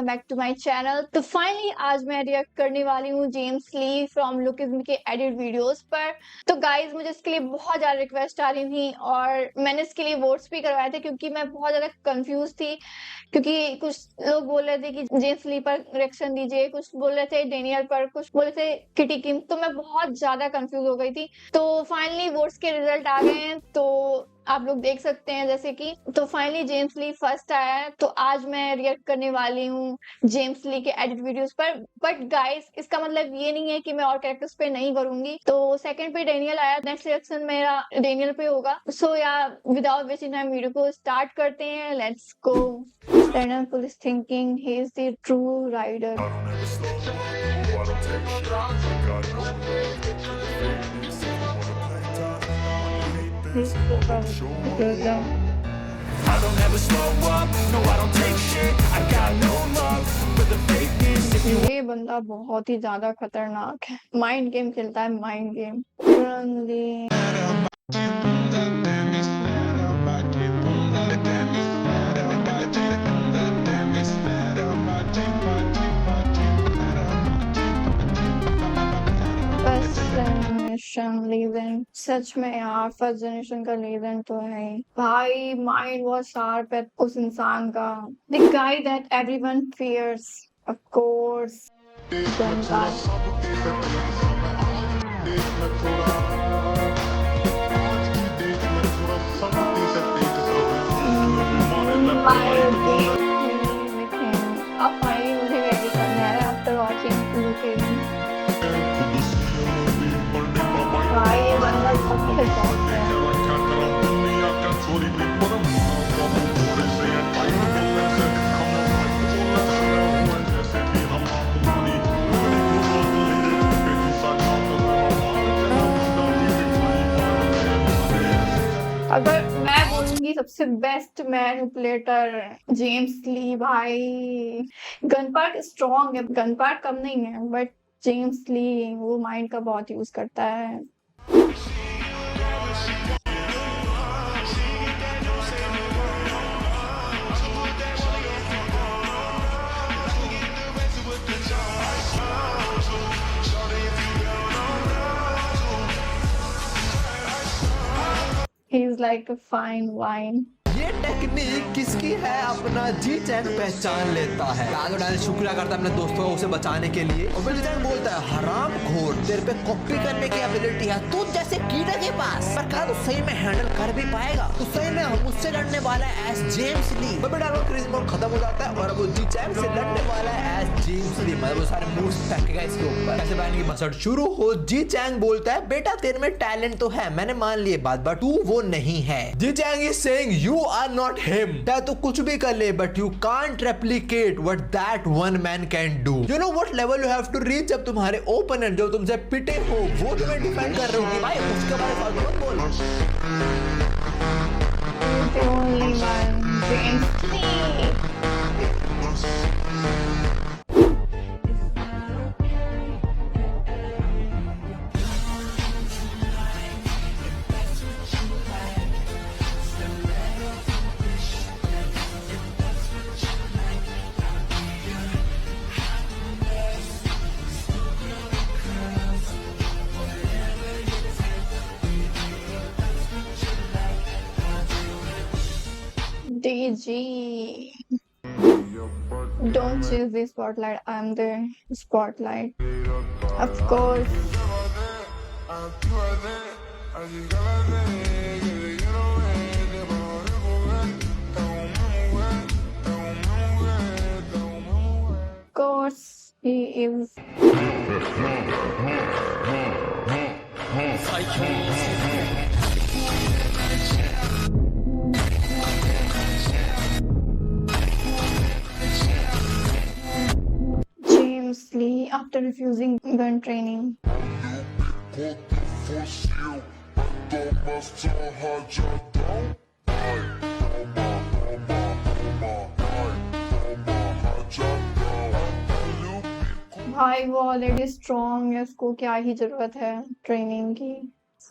Back to my channel. तो finally आज मैं रिएक्ट करने वाली हूँ जेम्स ली फ्रॉम लुकिज्म के एडिट वीडियोस पर। तो गाइज मुझे इसके लिए बहुत ज्यादा रिक्वेस्ट आ रही थी और मैंने इसके लिए वोट्स भी करवाए थे क्योंकि मैं बहुत ज्यादा कंफ्यूज थी। क्योंकि कुछ लोग बोल रहे थे कि जेम्स ली पर रिएक्शन दीजिए, कुछ बोल रहे थे डेनियल पर, कुछ बोल रहे थे किटी किम। तो मैं बहुत ज्यादा कंफ्यूज हो गई थी। तो फाइनली वोट्स के रिजल्ट आ गए हैं, तो आप लोग देख सकते हैं जैसे कि। तो फाइनली जेम्स ली फर्स्ट आया है, तो आज मैं रिएक्ट करने वाली हूँ जेम्स ली के एडिट वीडियोस पर। बट गाइस इसका मतलब ये नहीं है कि मैं और कैरेक्टर्स पे नहीं करूंगी। तो सेकंड पे डेनियल आया, नेक्स्ट रिएक्शन मेरा डेनियल पे होगा। सो या विदाउट वेस्टिंग टाइम वीडियो को स्टार्ट करते हैं। Let's go. Random police thinking he is the true rider. I don't ever slow up, no I don't take shit, I got no love for the fakeness. If you ये बंदा बहुत ही ज्यादा खतरनाक है, mind game खेलता है, mind game. सच में यार फर्स्ट जनरेशन का लीजेंड तो है ही। भाई माइंड बहुत शार्प है उस इंसान का। The guy that everyone fears, of course. अब भाई मुझे रेडी करना है आफ्टर वॉचिंग लुकिंग। भाई ये बंदा सबसे टॉप है। अगर मैं बोलूंगी सबसे बेस्ट मैनिपुलेटर जेम्स ली भाई। गन पार्क स्ट्रॉन्ग है, गन पार्क कम नहीं है, बट जेम्स ली वो माइंड का बहुत यूज करता है। He is like a fine wine. ये टेक्निक किसकी है अपना जी चैन पहचान लेता है। डाल शुक्रिया करता है अपने दोस्तों को उसे बचाने के लिए। और जी चैन बोलता है हराम खोर तेरे पे कॉपी करने की एबिलिटी है तू जैसे कीड़ा के पास, पर कहा तो सही में हैंडल कर भी पाएगा। तो सही में हम उससे लड़ने वाला है एज जेम्स ली। बबे डालो क्रेजी मोड खत्म हो जाता है और अब वो जी चैन से लड़ने वाला है एज जेम्स ली। मतलब वो सारे मूव्स फेंकेगा इसके ऊपर। ऐसे बैन की बसट शुरू हो। जी चैंग बोलता है बेटा तेरे में टैलेंट तो है, मैंने मान लिए बात, बट तू वो नहीं है। Ji Chang is saying you are not him. चाहे तो कुछ भी कर ले but you can't replicate what that one man can do. You know what level you have to reach जब तुम्हारे ओपोनेंट जो तुमसे पिटे हो वो तुम्हें डिफेंड कर रहे हो कि भाई उसके बारे में मत बोल। The only one, James Lee. DG. Don't chase the spotlight, I'm the spotlight. Of course. Of course, he is. James Lee after refusing gun training. भाई वो ऑलरेडी स्ट्रॉन्ग है, उसको क्या ही जरूरत है ट्रेनिंग की।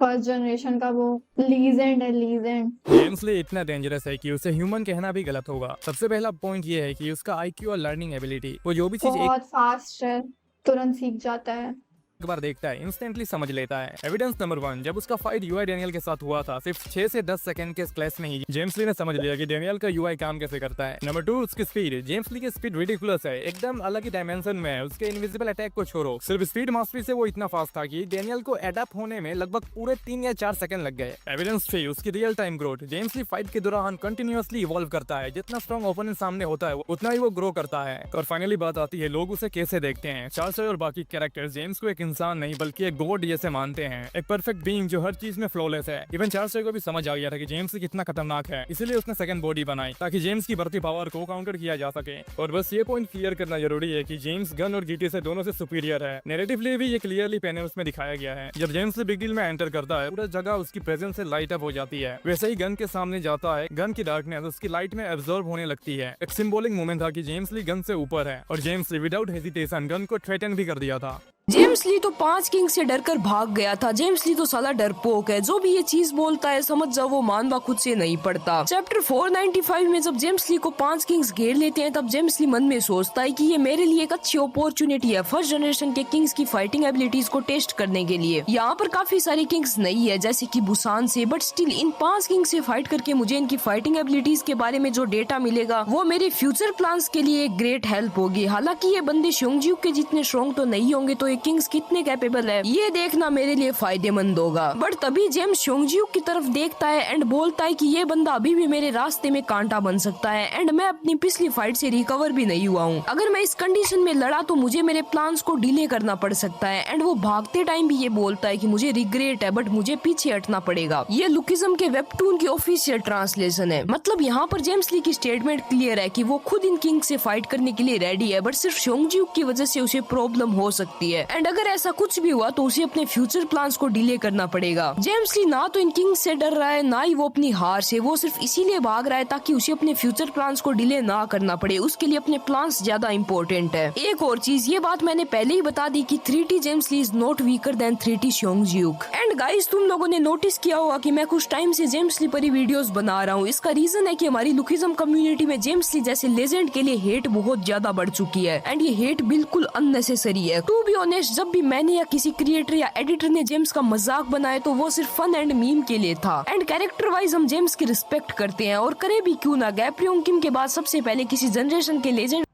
फर्स्ट जनरेशन का वो लीजेंड है, लीजेंड। जेम्स ली इतना डेंजरस है कि उसे ह्यूमन कहना भी गलत होगा। सबसे पहला पॉइंट ये है कि उसका आईक्यू और लर्निंग एबिलिटी, वो जो भी चीज बहुत फास्ट है, तुरंत सीख जाता है। एक बार देखता है इंस्टेंटली समझ लेता है। एविडेंस नंबर 1, जब उसका फाइट यूआई डैनियल के साथ हुआ था, सिर्फ 6 से 10 सेकंड के क्लैश में ही जेम्स ली ने समझ लिया कि डैनियल का यूआई काम कैसे करता है। नंबर 2, उसकी स्पीड। जेम्स ली की स्पीड रिडिकुलस है, एकदम अलग ही डायमेंशन में है। उसके इनविजिबल अटैक को छोड़ो, सिर्फ स्पीड मास्टरी से वो इतना फास्ट था कि डैनियल को एडप्ट होने में लगभग पूरे 3 या 4 सेकंड लग गए। एविडेंस 3, उसकी रियल टाइम ग्रोथ। जेम्स ली फाइट के दौरान कंटिन्यूअसली इवॉल्व करता है। जितना स्ट्रॉन्ग ओपोनेंट सामने होता है उतना ही वो ग्रो करता है। और फाइनली बात आती है लोग उसे कैसे देखते हैं। चार्ल्स और बाकी कैरेक्टर्स जेम्स को एक इंसान नहीं बल्कि एक गॉड जैसे मानते हैं, एक परफेक्ट बीइंग जो हर चीज में फ्लॉलेस है। इवन चार्ल्स को भी समझ आ गया था कि जेम्स कितना खतरनाक है, इसलिए उसने सेकंड बॉडी बनाई ताकि जेम्स की बढ़ती पावर को काउंटर किया जा सके। और बस ये पॉइंट क्लियर करना जरूरी है कि जेम्स गन और जीटी से दोनों से सुपीरियर है। नैरेटिवली भी ये क्लियरली पैनल्स में दिखाया गया है। जब जेम्स बिग डील में एंटर करता है, पूरा जगह उसकी प्रेजेंस से लाइट अप हो जाती है। वैसे ही गन के सामने जाता है, गन की डार्कनेस उसकी लाइट में एब्जॉर्ब होने लगती है। एक सिंबॉलिक मोमेंट था कि जेम्स ली गन से ऊपर है और जेम्स ली विदाउट हेजिटेशन गन को थ्रेटन भी कर दिया था। जेम्स ली तो 5 किंग से डरकर भाग गया था। जेम्स ली तो साला डरपोक है, जो भी ये चीज बोलता है समझ जाओ वो मानवा खुद से नहीं पड़ता। चैप्टर 495 में जब जेम्स ली को 5 किंग्स घेर लेते हैं, तब जेम्स ली मन में सोचता है कि ये मेरे लिए एक अच्छी अपॉर्चुनिटी है फर्स्ट जनरेशन के किंग्स की फाइटिंग एबिलिटीज को टेस्ट करने के लिए। यहाँ पर काफी सारे किंग्स नहीं है जैसे कि बुसान से, बट स्टिल इन 5 किंग्स से फाइट करके मुझे इनकी फाइटिंग एबिलिटीज के बारे में जो डेटा मिलेगा वो मेरे फ्यूचर प्लान्स के लिए एक ग्रेट हेल्प होगी। हालांकि ये बंदे शोंगजियू के जितने स्ट्रॉन्ग तो नहीं होंगे, तो किंग्स कितने कैपेबल है ये देखना मेरे लिए फायदेमंद होगा। बट तभी जेम्स शोंगजियू की तरफ देखता है एंड बोलता है कि ये बंदा अभी भी मेरे रास्ते में कांटा बन सकता है एंड मैं अपनी पिछली फाइट से रिकवर भी नहीं हुआ हूँ। अगर मैं इस कंडीशन में लड़ा तो मुझे मेरे प्लान्स को डिले करना पड़ सकता है। एंड वो भागते टाइम भी ये बोलता है कि मुझे रिग्रेट है बट मुझे पीछे हटना पड़ेगा। ये लुकिज्म के वेबटून की ऑफिशियल ट्रांसलेशन है। मतलब यहाँ पर जेम्स ली की स्टेटमेंट क्लियर है कि वो खुद इन किंग से फाइट करने के लिए रेडी है, बट सिर्फ शोंगजियू की वजह से उसे प्रॉब्लम हो सकती है। एंड अगर ऐसा कुछ भी हुआ तो उसे अपने फ्यूचर प्लान्स को डिले करना पड़ेगा। जेम्स ली ना तो इन किंग्स से डर रहा है ना ही वो अपनी हार से, वो सिर्फ इसीलिए भाग रहा है ताकि उसे अपने फ्यूचर प्लान्स को डिले ना करना पड़े। उसके लिए अपने प्लान्स ज्यादा इंपॉर्टेंट है। एक और चीज, ये बात मैंने पहले ही बता दी कि 3T James Lee is not weaker than 3T शोंगजियूक। एंड गाइस, तुम लोगों ने नोटिस किया होगा कि मैं कुछ टाइम से जेम्स ली पर ही वीडियोस बना रहा हूँ। इसका रीजन है कि हमारी लुकिज्म कम्युनिटी में जेम्स ली जैसे लेजेंड के लिए हेट बहुत ज्यादा बढ़ चुकी है एंड ये हेट बिल्कुल अननेसेसरी है। टू बी ऑनेस्ट, जब भी मैंने या किसी क्रिएटर या एडिटर ने जेम्स का मजाक बनाया तो वो सिर्फ फन एंड मीम के लिए था। एंड कैरेक्टर वाइज हम जेम्स की रिस्पेक्ट करते हैं और करे भी क्यों ना। गैब्रियल किम के बाद सबसे पहले किसी जनरेशन के लेजेंड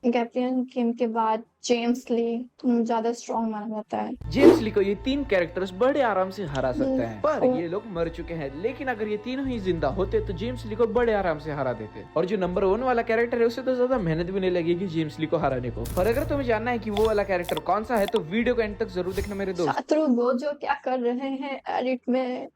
गैब्रियल किम के बाद जेम्स ली ज्यादा स्ट्रॉन्ग माना जाता है। जेम्स ली को ये 3 कैरेक्टर्स बड़े आराम से हरा सकते हैं, पर ये लोग मर चुके हैं। लेकिन अगर ये तीनों ही जिंदा होते तो जेम्स ली को बड़े आराम से हरा देते। और जो नंबर 1 वाला कैरेक्टर है उसे तो ज्यादा मेहनत भी नहीं लगेगी जेम्स ली को हराने को। पर अगर तुम्हें जानना है कि वो वाला कैरेक्टर कौन सा है तो वीडियो को एंड तक जरूर देखना मेरे दोस्त। छात्रों गोजो क्या कर रहे हैं एडिट में।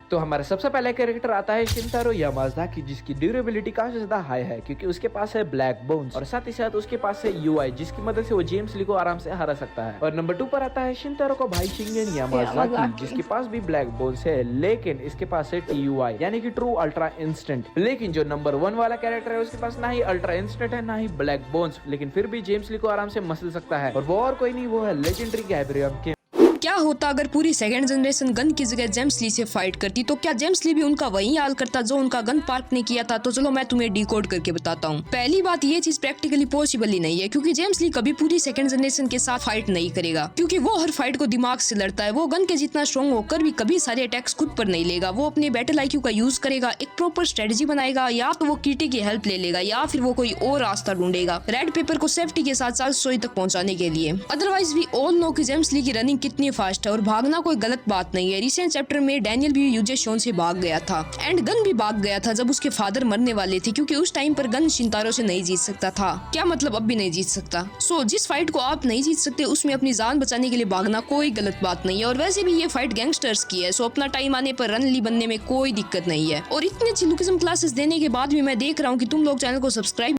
तो हमारा सबसे पहला कैरेक्टर आता है शिनतारो यामाज़ाकी, जिसकी ड्यूरेबिलिटी काफी ज्यादा हाई है क्योंकि उसके पास है ब्लैक बोन्स और साथ ही साथ उसके पास है यूआई, जिसकी मदद से वो जेम्स ली को आराम से हरा सकता है। और नंबर 2 पर आता है शिनतारो का भाई शिंगेन यामाज़ाकी, जिसके पास भी ब्लैक बोन्स है लेकिन इसके पास है TUI यानी कि ट्रू अल्ट्रा इंस्टेंट। लेकिन जो नंबर 1 वाला कैरेक्टर है उसके पास ना ही अल्ट्रा इंस्टेंट है ना ही ब्लैक बोन्स, लेकिन फिर भी जेम्स ली को आराम से मसल सकता है। और वो और कोई नहीं, वो है लेजेंडरी गैब्रियल किम। क्या होता अगर पूरी सेकंड जनरेशन गन की जगह जेम्स ली से फाइट करती? तो क्या जेम्स ली भी उनका वही हाल करता जो उनका गन पार्क ने किया था? तो चलो मैं तुम्हें डिकोड करके बताता हूँ। पहली बात, ये चीज प्रैक्टिकली पॉसिबल ही नहीं है क्योंकि जेम्स ली कभी पूरी सेकंड जनरेशन के साथ फाइट नहीं करेगा, क्योंकि वो हर फाइट को दिमाग से लड़ता है। वो गन के जितना स्ट्रॉन्ग होकर भी कभी सारे अटैक्स खुद पर नहीं लेगा। वो अपने बैटल आईक्यू का यूज करेगा, एक प्रॉपर स्ट्रेटजी बनाएगा, या तो वो कीटी की हेल्प ले लेगा या फिर वो कोई और रास्ता ढूंढेगा रेड पेपर को सेफ्टी के साथ 400 तक पहुंचाने के लिए। अदरवाइज वी ऑल नो कि जेम्स ली की रनिंग कितनी फास्ट है और भागना कोई गलत बात नहीं है। रिसेंट चैप्टर में डैनियल भी यूजे शोन से भाग गया था एंड गन भी भाग गया था जब उसके फादर मरने वाले थे, क्योंकि उस टाइम पर गन शिनतारो से नहीं जीत सकता था। क्या मतलब अब भी नहीं जीत सकता? सो जिस फाइट को आप नहीं जीत सकते उसमें अपनी जान बचाने के लिए भागना कोई गलत बात नहीं है। और वैसे भी ये फाइट गैंगस्टर्स की है, सो अपना टाइम आने पर रन ली बनने में कोई दिक्कत नहीं है। और इतनी अच्छी लुकिज्म क्लासेस देने के बाद भी मैं देख रहा हूँ कि तुम लोग चैनल को सब्सक्राइब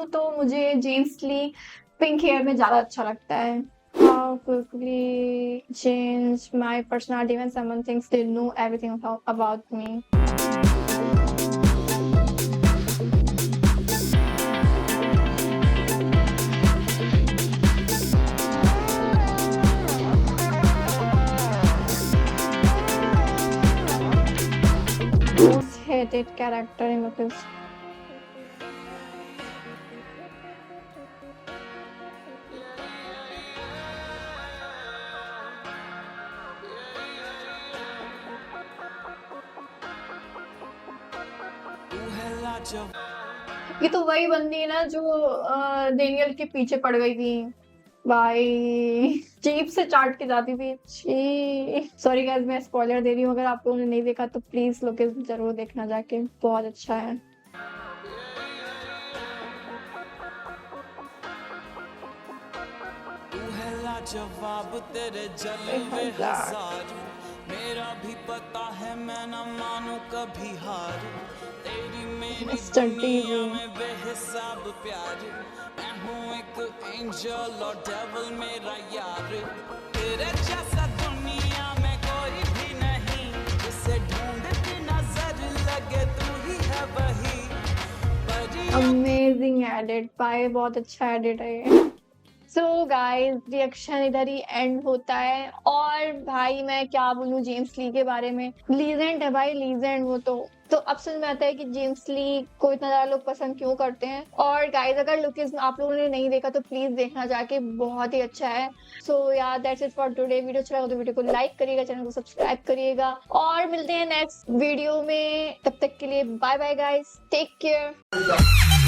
बोलूँ तो मुझे जेम्स ली पिंक हेयर में ज़्यादा अच्छा लगता है। How quickly change my personality when someone thinks they know everything about me. Most hated character in Lucas. ये तो वही बंदी है ना जो डेनियल के पीछे पड़ गई थी भाई, जीप से चाट के जाती थी। सॉरी गाइस, मैं स्पॉइलर दे रही हूँ, अगर आप लोगों ने नहीं देखा तो प्लीज लोकेशन जरूर देखना जाके, बहुत अच्छा है। जवाब तेरे जलवे हजार, मेरा भी पता है मैं न मानू कभी हार, तेरी मेरी दुनिया में बेहिसाब प्यार, मैं हूँ एक एंजल और डेविल मेरा यार, तेरे जैसा दुनिया में कोई भी नहीं, जिसे ढूंढती नजर लगे तू ही है वही। अमेजिंग एडिट भाई, बहुत अच्छा एडिट है ये। सो गाइस, रिएक्शन इधर ही एंड होता है। और भाई मैं क्या बोलूं जेम्स ली के बारे में, लीजेंड है भाई, लीजेंड वो तो अब समझ में आता है कि जेम्स ली को इतना ज्यादा लोग पसंद क्यों करते हैं। और गाइस अगर लुकिज्म आप लोगों ने नहीं देखा तो प्लीज देखना जाके, बहुत ही अच्छा है। सो या that's it for today. Video अच्छा लगा तो वीडियो को लाइक करिएगा, चैनल को सब्सक्राइब करिएगा और मिलते हैं नेक्स्ट वीडियो में। तब तक के लिए bye bye guys, take care.